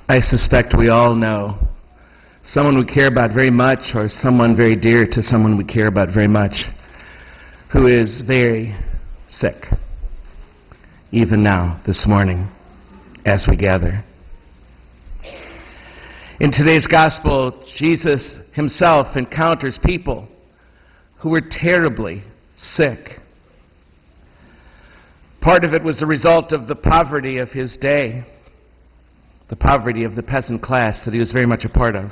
I suspect we all know someone we care about very much, or someone very dear to someone we care about very much, who is very sick, even now, this morning, as we gather. In today's gospel, Jesus himself encounters people who were terribly sick. Part of it was the result of the poverty of his day, the poverty of the peasant class that he was very much a part of,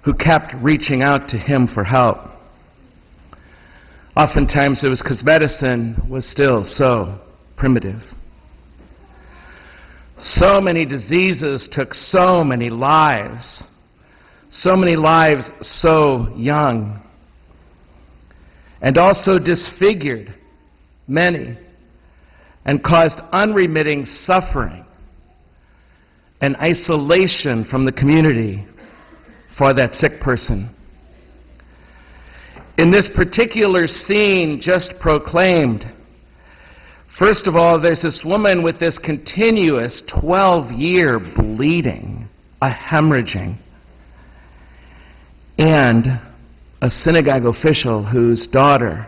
who kept reaching out to him for help. Oftentimes it was because medicine was still so primitive. So many diseases took so many lives so young, and also disfigured many and caused unremitting suffering and isolation from the community for that sick person. In this particular scene just proclaimed, first of all, there's this woman with this continuous 12-year bleeding, a hemorrhaging, and a synagogue official whose daughter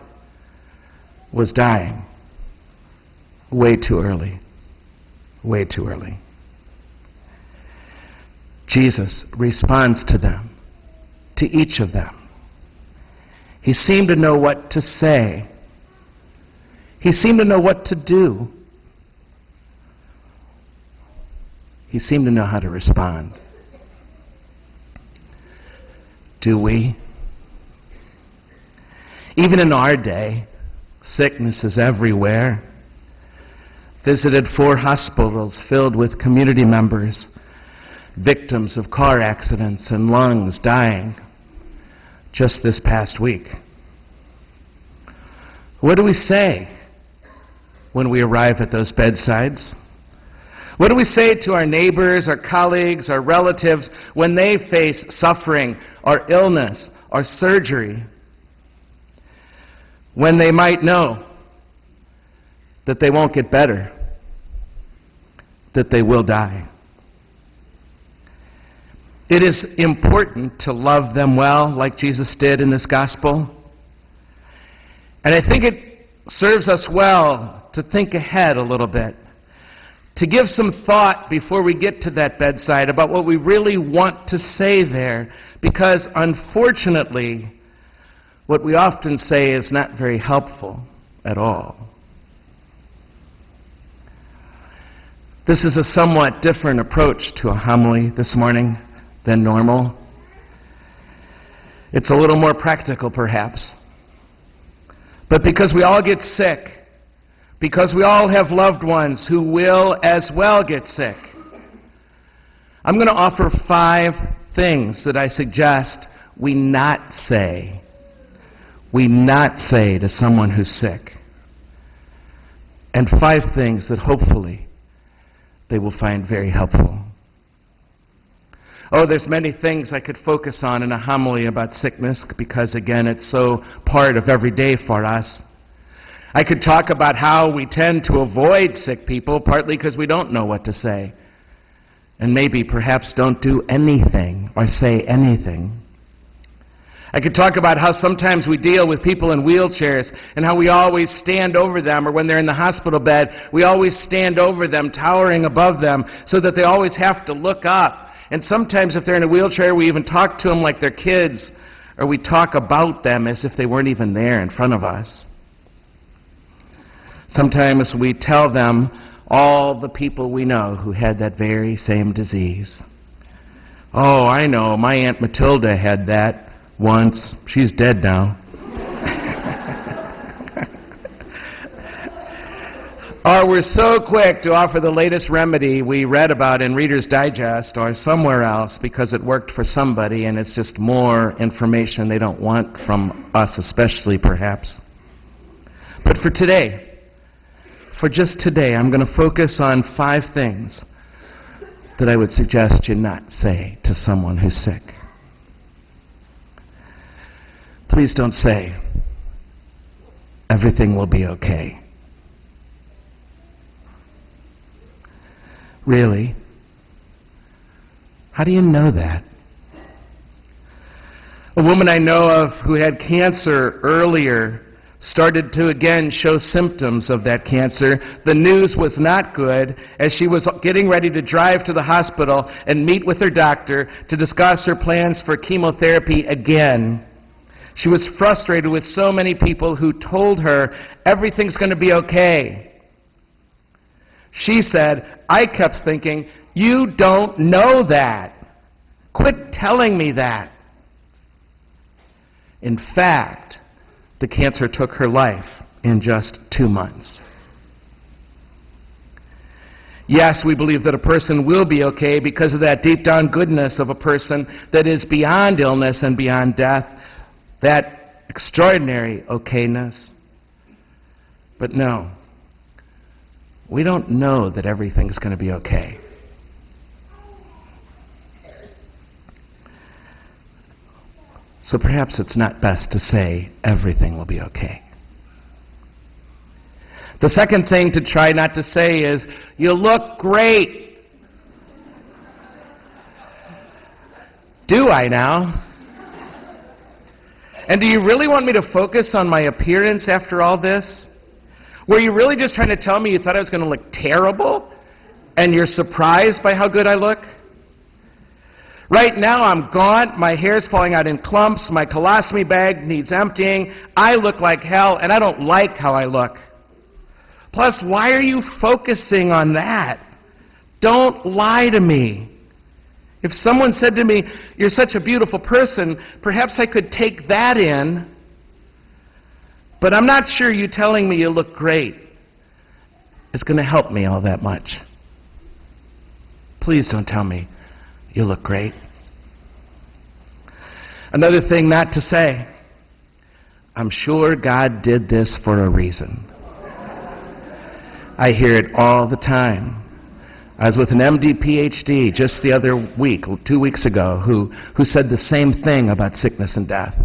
was dying way too early. Way too early. Jesus responds to them, to each of them. He seemed to know what to say. He seemed to know what to do. He seemed to know how to respond. Do we? Even in our day, sickness is everywhere. Visited 4 hospitals filled with community members, victims of car accidents and lungs dying just this past week. What do we say when we arrive at those bedsides? What do we say to our neighbors, our colleagues, our relatives when they face suffering or illness or surgery? When they might know that they won't get better, that they will die. It is important to love them well, like Jesus did in this gospel. And I think it serves us well to think ahead a little bit, to give some thought before we get to that bedside about what we really want to say there, because unfortunately, what we often say is not very helpful at all. This is a somewhat different approach to a homily this morning than normal. It's a little more practical, perhaps. But because we all get sick, because we all have loved ones who will as well get sick, I'm going to offer 5 things that I suggest we not say to someone who's sick. And 5 things that hopefully they will find very helpful. Oh, there's many things I could focus on in a homily about sickness because, again, it's so part of every day for us. I could talk about how we tend to avoid sick people, partly because we don't know what to say, and maybe perhaps don't do anything or say anything. I could talk about how sometimes we deal with people in wheelchairs and how we always stand over them, or when they're in the hospital bed, we always stand over them, towering above them, so that they always have to look up. And sometimes if they're in a wheelchair, we even talk to them like they're kids, or we talk about them as if they weren't even there in front of us. Sometimes we tell them all the people we know who had that very same disease. Oh, I know, my Aunt Matilda had that once. She's dead now. Or we're so quick to offer the latest remedy we read about in Reader's Digest or somewhere else because it worked for somebody and it's just more information they don't want from us, especially perhaps. But for today, for just today, I'm going to focus on 5 things that I would suggest you not say to someone who's sick. Please don't say, everything will be okay. Really, How do you know that? A woman I know of who had cancer earlier started to again show symptoms of that cancer. The news was not good as she was getting ready to drive to the hospital and meet with her doctor to discuss her plans for chemotherapy again. She was frustrated with so many people who told her everything's going to be okay. She said, I kept thinking, you don't know that. Quit telling me that. In fact, the cancer took her life in just 2 months. Yes, we believe that a person will be okay because of that deep down goodness of a person that is beyond illness and beyond death, that extraordinary okayness. But no, we don't know that everything's going to be okay. So perhaps it's not best to say everything will be okay. The second thing to try not to say is, you look great. Do I now? And do you really want me to focus on my appearance after all this? Were you really just trying to tell me you thought I was going to look terrible and you're surprised by how good I look? Right now I'm gaunt, my hair's falling out in clumps, my colostomy bag needs emptying, I look like hell, and I don't like how I look. Plus, why are you focusing on that? Don't lie to me. If someone said to me, you're such a beautiful person, perhaps I could take that in, but I'm not sure you telling me you look great is going to help me all that much. Please don't tell me you look great. Another thing not to say, I'm sure God did this for a reason. I hear it all the time. I was with an MD PhD just the other week, 2 weeks ago, who said the same thing about sickness and death.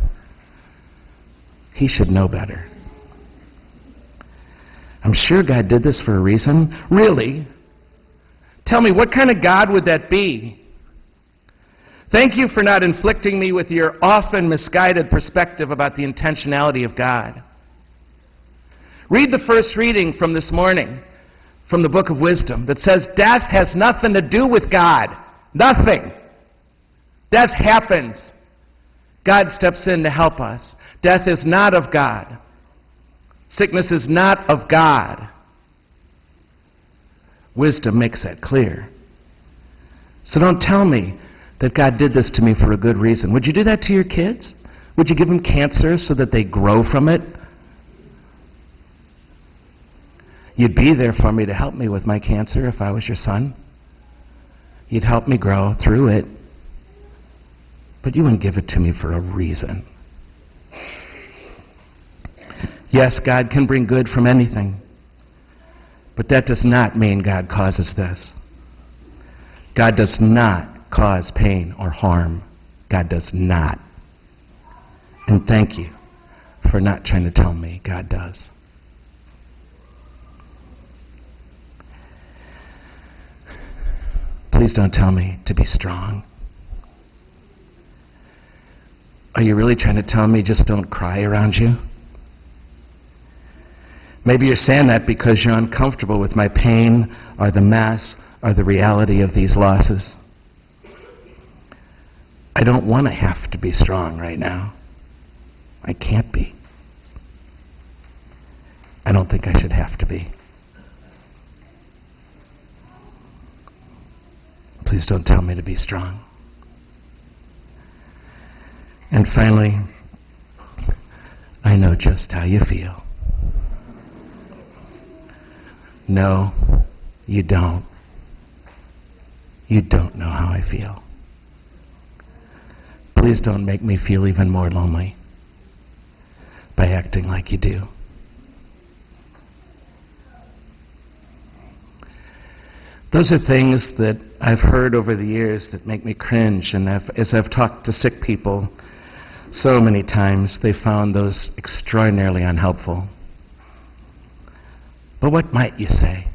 He should know better. I'm sure God did this for a reason. Really? Tell me, what kind of God would that be? Thank you for not inflicting me with your often misguided perspective about the intentionality of God. Read the first reading from this morning from the Book of Wisdom that says death has nothing to do with God. Nothing. Death happens. God steps in to help us. Death is not of God. Sickness is not of God. Wisdom makes that clear. So don't tell me that God did this to me for a good reason. Would you do that to your kids? Would you give them cancer so that they grow from it? You'd be there for me to help me with my cancer if I was your son. You'd help me grow through it. But you wouldn't give it to me for a reason. Yes, God can bring good from anything. But that does not mean God causes this. God does not cause pain or harm. God does not. And thank you for not trying to tell me God does. Please don't tell me to be strong. Are you really trying to tell me just don't cry around you? Maybe you're saying that because you're uncomfortable with my pain or the mess or the reality of these losses. I don't want to have to be strong right now. I can't be. I don't think I should have to be. Please don't tell me to be strong. And finally, I know just how you feel. No, you don't. You don't know how I feel. Please don't make me feel even more lonely by acting like you do. Those are things that I've heard over the years that make me cringe, and as I've talked to sick people so many times, they found those extraordinarily unhelpful. But what might you say?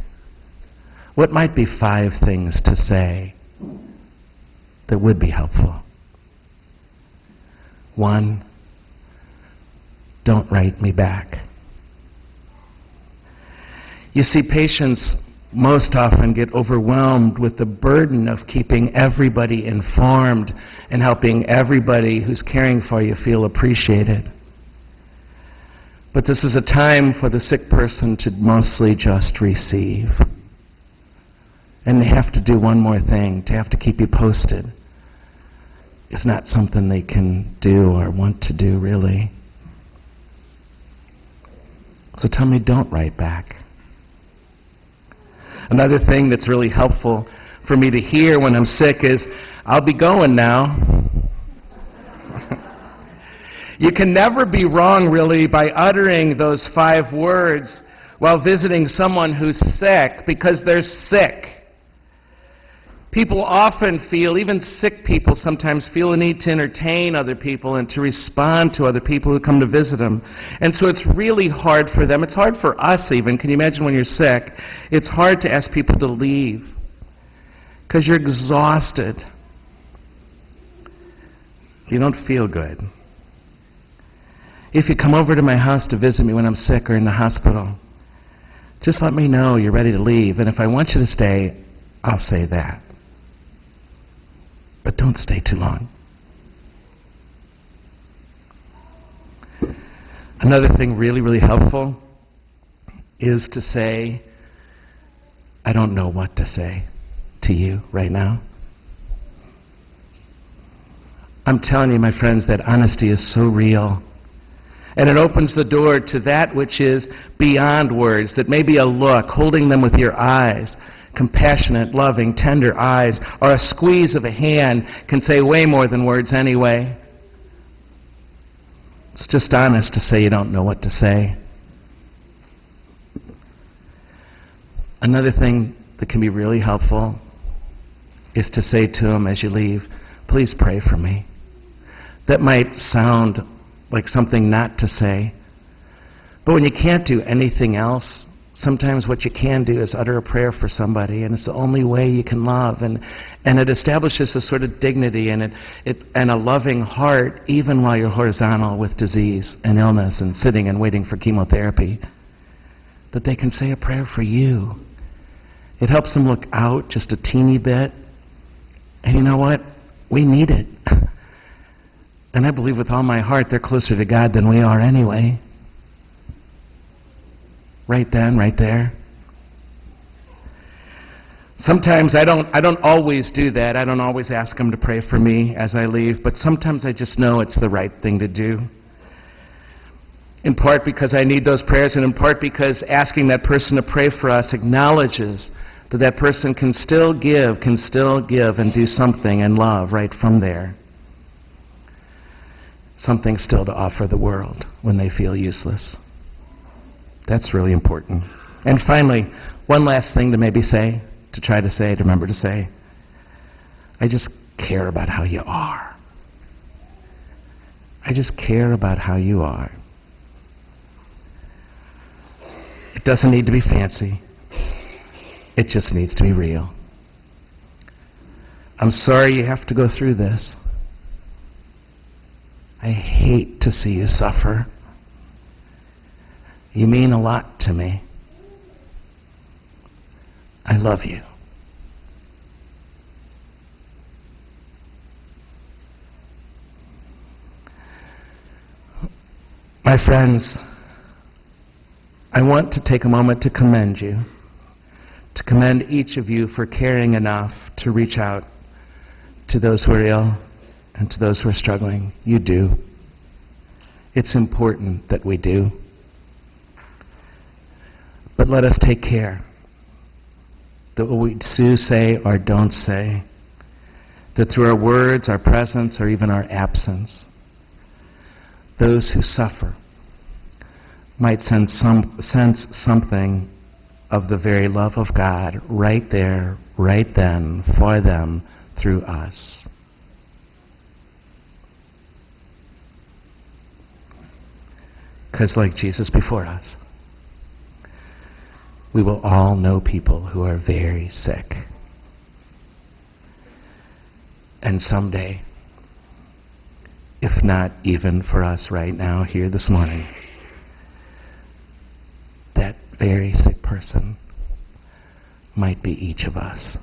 What might be 5 things to say that would be helpful. One, don't write me back. You see, patients most often get overwhelmed with the burden of keeping everybody informed and helping everybody who's caring for you feel appreciated. But this is a time for the sick person to mostly just receive. And they have to do one more thing. To have to keep you posted is not something they can do or want to do, really. So tell me, don't write back. Another thing that's really helpful for me to hear when I'm sick is, I'll be going now. You can never be wrong, really, by uttering those 5 words while visiting someone who's sick, because they're sick. People often feel, even sick people sometimes feel a need to entertain other people and to respond to other people who come to visit them. And so it's really hard for them. It's hard for us even. Can you imagine when you're sick? It's hard to ask people to leave because you're exhausted. You don't feel good. If you come over to my house to visit me when I'm sick or in the hospital, just let me know you're ready to leave. And if I want you to stay, I'll say that. But don't stay too long. Another thing really, really helpful is to say, I don't know what to say to you right now. I'm telling you, my friends, that honesty is so real. And it opens the door to that which is beyond words, that may be a look, holding them with your eyes. Compassionate, loving, tender eyes, or a squeeze of a hand can say way more than words anyway. It's just honest to say you don't know what to say. Another thing that can be really helpful is to say to him as you leave, please pray for me. That might sound like something not to say, but when you can't do anything else, sometimes what you can do is utter a prayer for somebody, and it's the only way you can love. And it establishes a sort of dignity and a loving heart, even while you're horizontal with disease and illness and sitting and waiting for chemotherapy, that they can say a prayer for you. It helps them look out just a teeny bit. And you know what? We need it. And I believe with all my heart they're closer to God than we are anyway. Right then, right there. Sometimes I don't always do that. I don't always ask them to pray for me as I leave, but sometimes I just know it's the right thing to do. In part because I need those prayers, and in part because asking that person to pray for us acknowledges that that person can still give and do something and love right from there. Something still to offer the world when they feel useless. That's really important. And finally, one last thing to maybe say, to try to say, to remember to say. I just care about how you are. I just care about how you are. It doesn't need to be fancy. It just needs to be real. I'm sorry you have to go through this. I hate to see you suffer. You mean a lot to me. I love you. My friends, I want to take a moment to commend you, to commend each of you for caring enough to reach out to those who are ill and to those who are struggling. You do. It's important that we do. But let us take care that what we do say or don't say, that through our words, our presence, or even our absence, those who suffer might sense something of the very love of God right there, right then, for them, through us. Because like Jesus before us, we will all know people who are very sick. And someday, if not even for us right now here this morning, that very sick person might be each of us.